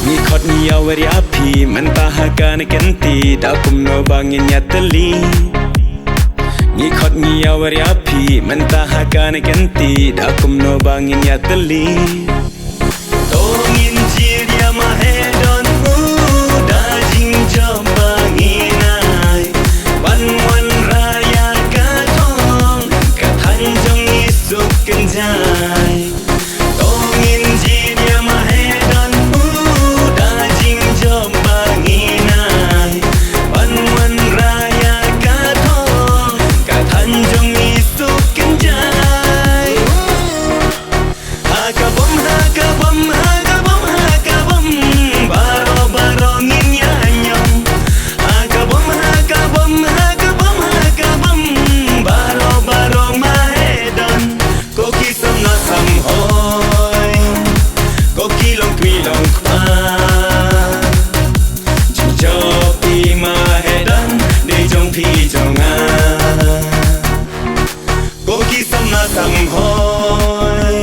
Ngikot ngiyawari api Mentahakan kenti Dakum no bangin nyateli Ngikot ngiyawari api Mentahakan kenti Dakum no bangin nyateli Tongin jiria mahedon Dajing jambanginai Wan raya katong Katanjong isuk kenjai Tongin jiria mahedon Dajing jambanginai Wan raya katong Katanjong isuk kenjai Hakabom hakabom hakabom hakabom Baro barongin yanyong Hakabom hakabom hakabom hakabom Baro barong mahedon Kokisam na samhoy Kokilong twilong kwa Chichopi mahedon Dejong pijonga Kokisam na samhoy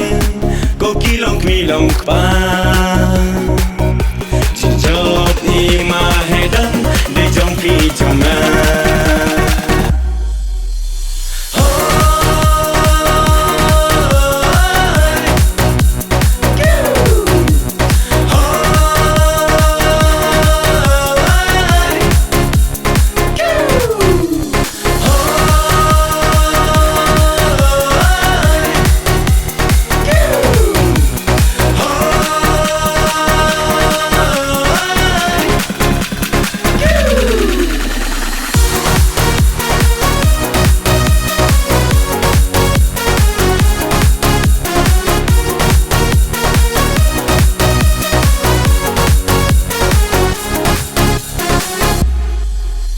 Kokilong twilong kwa Chichopi mahedon Dejong pijonga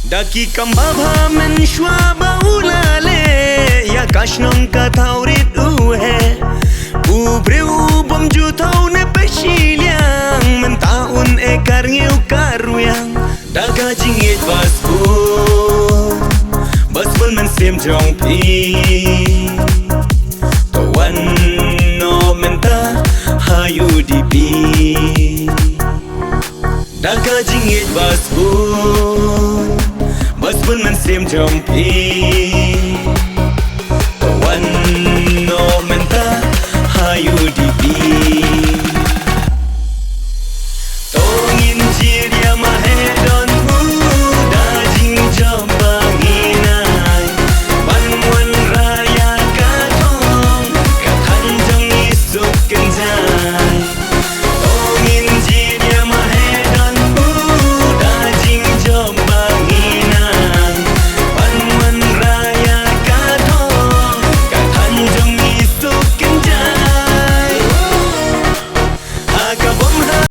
Daki kambabha men shwaba ulale Ya kashnong kataurit uhe Ubre ubom jutau ne peshiliang Mentaun ekar ngiu karuyang Daga jingit baspun Baspun men sim jong pi Tawan no menta hayu dipi Daga jingit baspun Baspun men sim jong pi